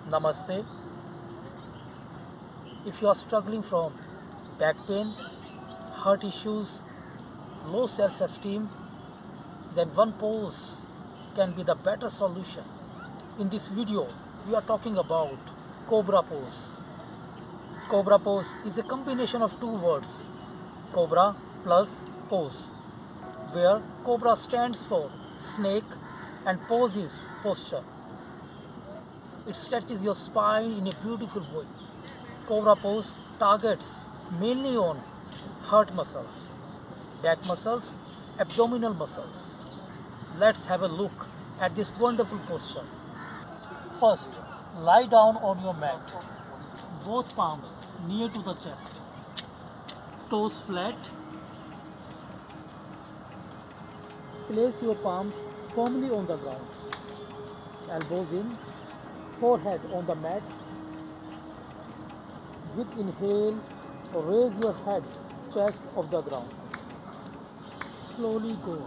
Namaste. If you are struggling from back pain, heart issues, low self-esteem, then one pose can be the better solution. In this video, we are talking about Cobra Pose. Cobra Pose is a combination of two words, Cobra plus Pose, where Cobra stands for snake and Pose is posture. It stretches your spine in a beautiful way. Cobra Pose targets mainly on heart muscles, back muscles, abdominal muscles. Let's have a look at this wonderful posture. First, lie down on your mat, both palms near to the chest, toes flat. Place your palms firmly on the ground, elbows in, forehead on the mat. With inhale, raise your head, chest off the ground. Slowly go.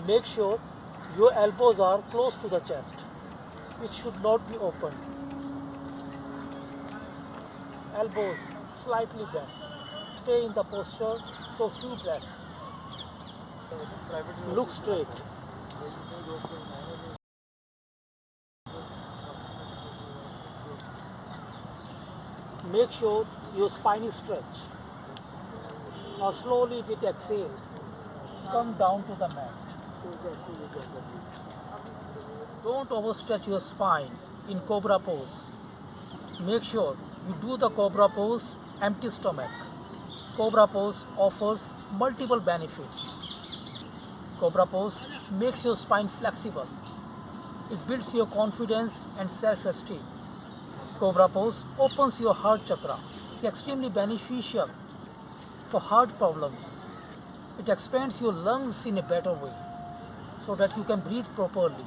Make sure your elbows are close to the chest. It should not be open. Elbows slightly bent. Stay in the posture for few breaths. Look straight. Make sure your spine is stretched. Now slowly with exhale, come down to the mat. Don't overstretch your spine in Cobra Pose. Make sure you do the Cobra Pose empty stomach. Cobra Pose offers multiple benefits. Cobra Pose makes your spine flexible. It builds your confidence and self-esteem. Cobra Pose opens your heart chakra. It's extremely beneficial for heart problems. It expands your lungs in a better way so that you can breathe properly.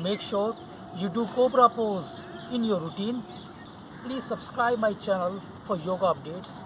Make sure you do Cobra Pose in your routine. Please subscribe my channel for yoga updates.